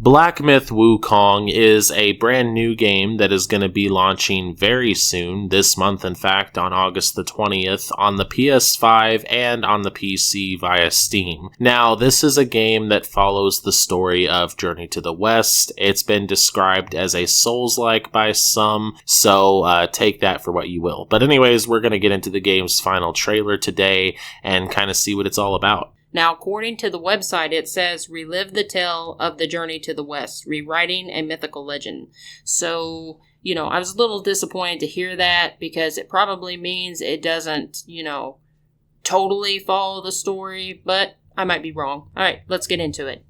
Black Myth Wukong is a brand new game that is going to be launching very soon, this month in fact, on August the 20th, on the PS5 and on the PC via Steam. Now, this is a game that follows the story of Journey to the West. It's been described as a Souls-like by some, so take that for what you will. But anyways, we're going to get into the game's final trailer today and kind of see what it's all about. Now, according to the website, it says, relive the tale of the journey to the West, rewriting a mythical legend. So, I was a little disappointed to hear that because it probably means it doesn't, totally follow the story, but I might be wrong. All right, let's get into it.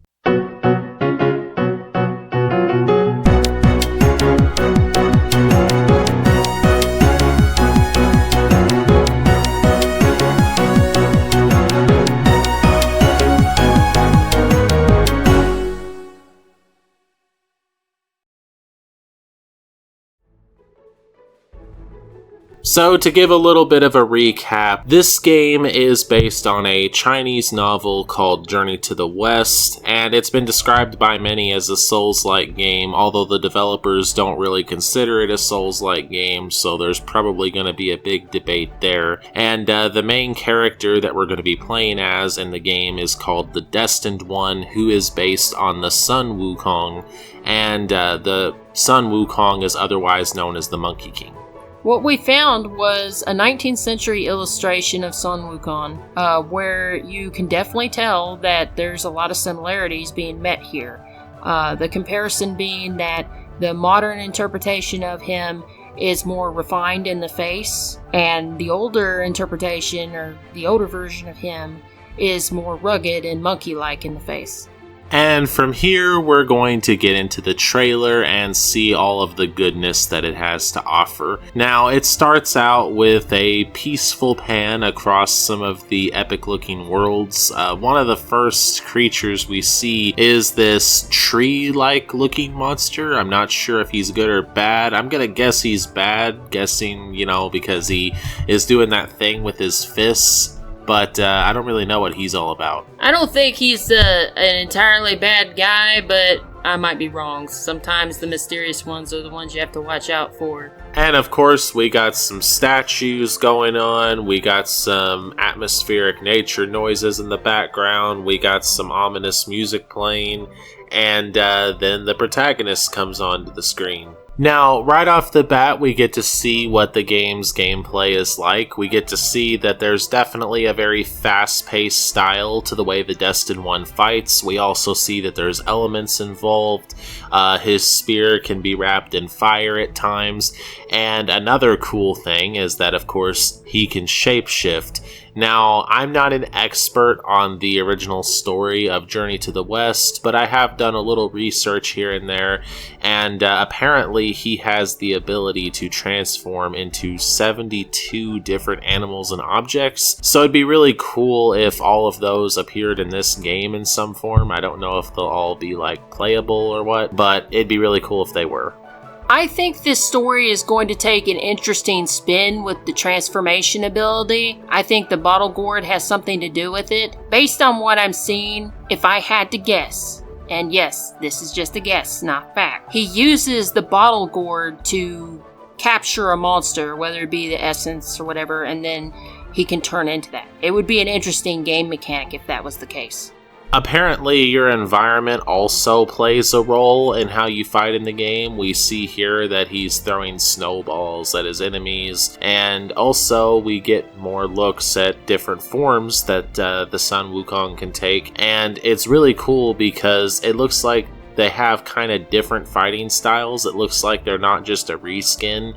So, to give a little bit of a recap, this game is based on a Chinese novel called Journey to the West, and it's been described by many as a Souls-like game, although the developers don't really consider it a Souls-like game, so there's probably going to be a big debate there. And the main character that we're going to be playing as in the game is called the Destined One, who is based on the Sun Wukong, and the Sun Wukong is otherwise known as the Monkey King. What we found was a 19th century illustration of Sun Wukong, where you can definitely tell that there's a lot of similarities being met here. The comparison being that the modern interpretation of him is more refined in the face, and the older interpretation, or the older version of him, is more rugged and monkey-like in the face. And from here, we're going to get into the trailer and see all of the goodness that it has to offer. Now, it starts out with a peaceful pan across some of the epic-looking worlds. One of the first creatures we see is this tree-like looking monster. I'm not sure if he's good or bad. I'm gonna guess he's bad, guessing, because he is doing that thing with his fists. But I don't really know what he's all about. I don't think he's an entirely bad guy, but I might be wrong. Sometimes the mysterious ones are the ones you have to watch out for. And of course, we got some statues going on. We got some atmospheric nature noises in the background. We got some ominous music playing. And then the protagonist comes onto the screen. Now, right off the bat, we get to see what the game's gameplay is like. We get to see that there's definitely a very fast-paced style to the way the Destined One fights. We also see that there's elements involved. His spear can be wrapped in fire at times. And another cool thing is that, of course, he can shapeshift. Now, I'm not an expert on the original story of Journey to the West, but I have done a little research here and there, and apparently he has the ability to transform into 72 different animals and objects, so it'd be really cool if all of those appeared in this game in some form. I don't know if they'll all be, playable or what, but it'd be really cool if they were. I think this story is going to take an interesting spin with the transformation ability. I think the bottle gourd has something to do with it. Based on what I'm seeing, if I had to guess, and yes, this is just a guess, not fact, he uses the bottle gourd to capture a monster, whether it be the essence or whatever, and then he can turn into that. It would be an interesting game mechanic if that was the case. Apparently, your environment also plays a role in how you fight in the game. We see here that he's throwing snowballs at his enemies, and also we get more looks at different forms that the Sun Wukong can take, and it's really cool because it looks like they have kind of different fighting styles. It looks like they're not just a reskin.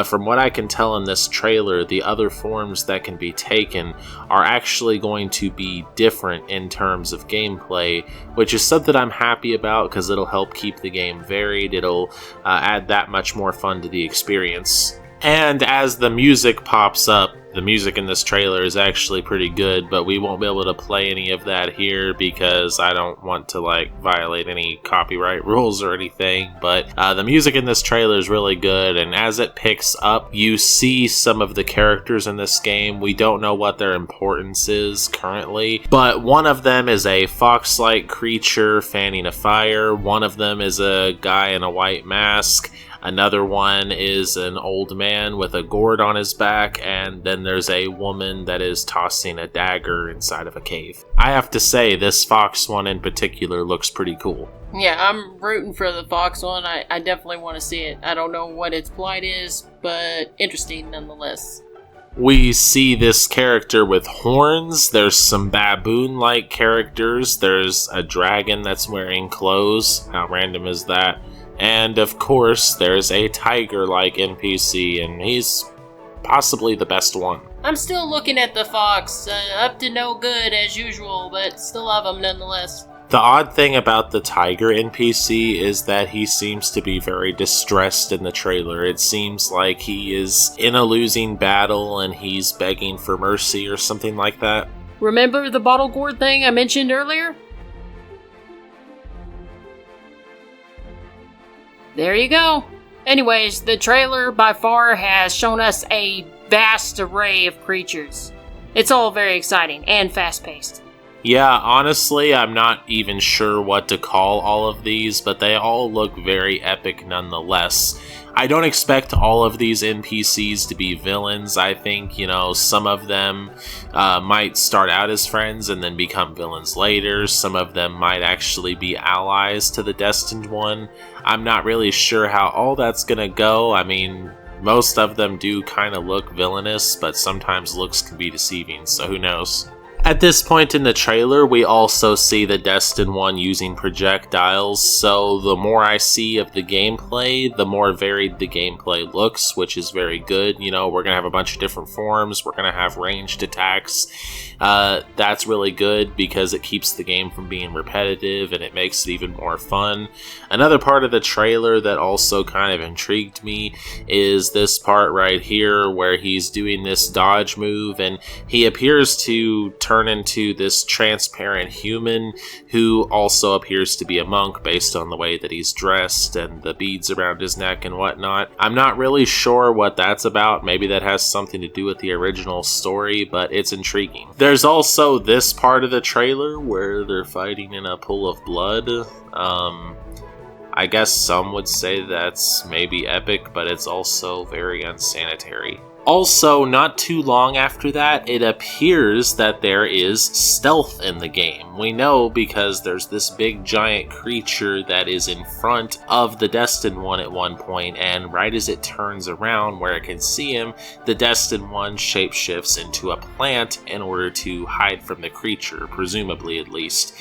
From what I can tell in this trailer, the other forms that can be taken are actually going to be different in terms of gameplay, which is something I'm happy about because it'll help keep the game varied. It'll add that much more fun to the experience. And as the music pops up, The music in this trailer is actually pretty good, but we won't be able to play any of that here because I don't want to violate any copyright rules or anything. But the music in this trailer is really good, and as it picks up, you see some of the characters in this game. We don't know what their importance is currently, but one of them is a fox-like creature fanning a fire. One of them is a guy in a white mask. Another one is an old man with a gourd on his back, and then there's a woman that is tossing a dagger inside of a cave. I have to say, this fox one in particular looks pretty cool. Yeah, I'm rooting for the fox one. I definitely want to see it. I don't know what its plight is, but interesting nonetheless. We see this character with horns. There's some baboon-like characters. There's a dragon that's wearing clothes. How random is that? And of course, there's a tiger-like NPC, and he's possibly the best one. I'm still looking at the fox, up to no good as usual, but still love him nonetheless. The odd thing about the tiger NPC is that he seems to be very distressed in the trailer. It seems like he is in a losing battle and he's begging for mercy or something like that. Remember the bottle gourd thing I mentioned earlier? There you go. Anyways, the trailer by far has shown us a vast array of creatures. It's all very exciting and fast-paced. Yeah, honestly, I'm not even sure what to call all of these, but they all look very epic nonetheless. I don't expect all of these NPCs to be villains. I think, some of them might start out as friends and then become villains later. Some of them might actually be allies to the Destined One. I'm not really sure how all that's gonna go. I mean, most of them do kind of look villainous, but sometimes looks can be deceiving, so who knows. At this point in the trailer, we also see the Destined One using projectiles, so the more I see of the gameplay, the more varied the gameplay looks, which is very good. We're going to have a bunch of different forms, we're going to have ranged attacks. That's really good because it keeps the game from being repetitive and it makes it even more fun. Another part of the trailer that also kind of intrigued me is this part right here where he's doing this dodge move and he appears to turn into this transparent human who also appears to be a monk based on the way that he's dressed and the beads around his neck and whatnot. I'm not really sure what that's about. Maybe that has something to do with the original story, but it's intriguing. There's also this part of the trailer where they're fighting in a pool of blood. I guess some would say that's maybe epic, but it's also very unsanitary. Also, not too long after that, it appears that there is stealth in the game. We know because there's this big giant creature that is in front of the Destined One at one point, and right as it turns around where it can see him, the Destined One shapeshifts into a plant in order to hide from the creature, presumably at least.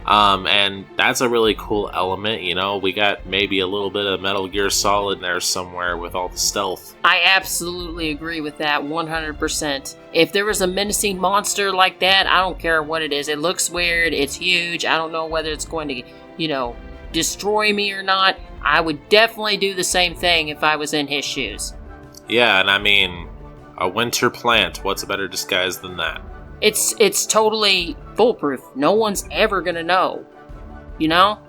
And that's a really cool element, we got maybe a little bit of Metal Gear Solid there somewhere with all the stealth. I absolutely agree with that 100%. If there was a menacing monster like that, I don't care what it is. It looks weird, it's huge, I don't know whether it's going to, destroy me or not. I would definitely do the same thing if I was in his shoes. Yeah, and I mean, a winter plant, what's a better disguise than that? It's totally foolproof. No one's ever gonna know.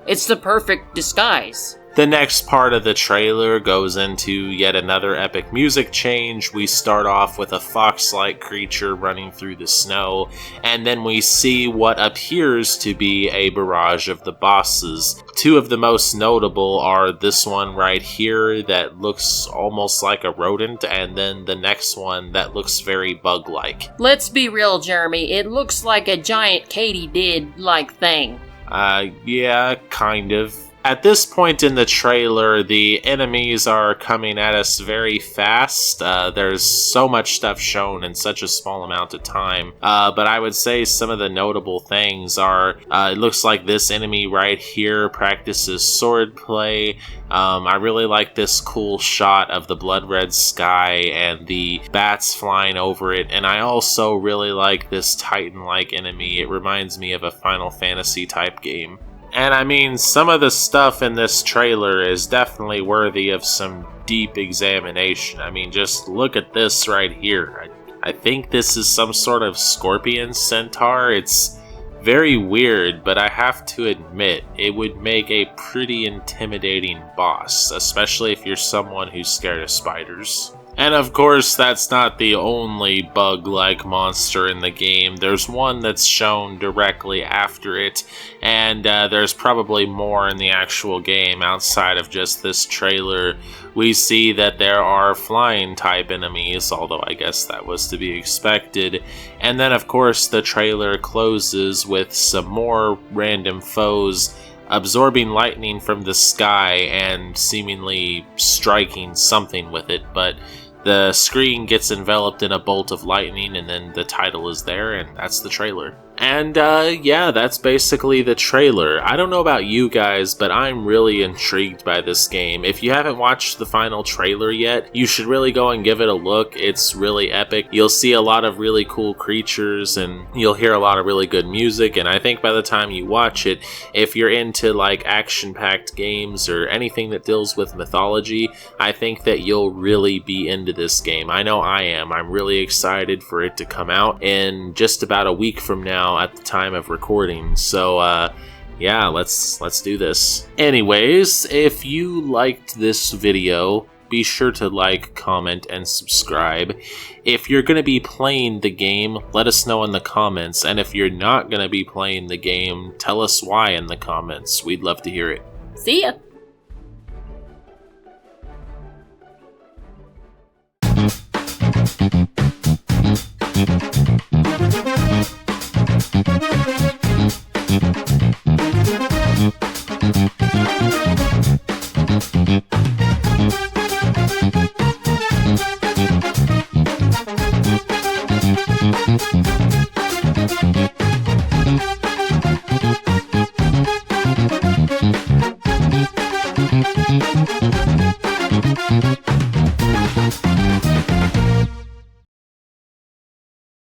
It's the perfect disguise. The next part of the trailer goes into yet another epic music change. We start off with a fox-like creature running through the snow, and then we see what appears to be a barrage of the bosses. Two of the most notable are this one right here that looks almost like a rodent, and then the next one that looks very bug-like. Let's be real, Jeremy. It looks like a giant katydid-like thing. Yeah, kind of. At this point in the trailer, the enemies are coming at us very fast. There's so much stuff shown in such a small amount of time. But I would say some of the notable things are, it looks like this enemy right here practices swordplay. I really like this cool shot of the blood red sky and the bats flying over it. And I also really like this Titan-like enemy. It reminds me of a Final Fantasy type game. And I mean, some of the stuff in this trailer is definitely worthy of some deep examination. I mean, just look at this right here. I I think this is some sort of scorpion centaur. It's very weird, but I have to admit, it would make a pretty intimidating boss, especially if you're someone who's scared of spiders. And of course, that's not the only bug-like monster in the game. There's one that's shown directly after it, and there's probably more in the actual game outside of just this trailer. We see that there are flying-type enemies, although I guess that was to be expected. And then, of course, the trailer closes with some more random foes absorbing lightning from the sky and seemingly striking something with it, but the screen gets enveloped in a bolt of lightning, and then the title is there, and that's the trailer. And yeah, that's basically the trailer. I don't know about you guys, but I'm really intrigued by this game. If you haven't watched the final trailer yet, you should really go and give it a look. It's really epic. You'll see a lot of really cool creatures, and you'll hear a lot of really good music, and I think by the time you watch it, if you're into like action-packed games or anything that deals with mythology, I think that you'll really be into this game. I know I am. I'm really excited for it to come out in just about a week from now at the time of recording. So yeah, let's do this. Anyways, if you liked this video, be sure to like, comment, and subscribe. If you're going to be playing the game, let us know in the comments. And if you're not going to be playing the game, tell us why in the comments. We'd love to hear it. See ya!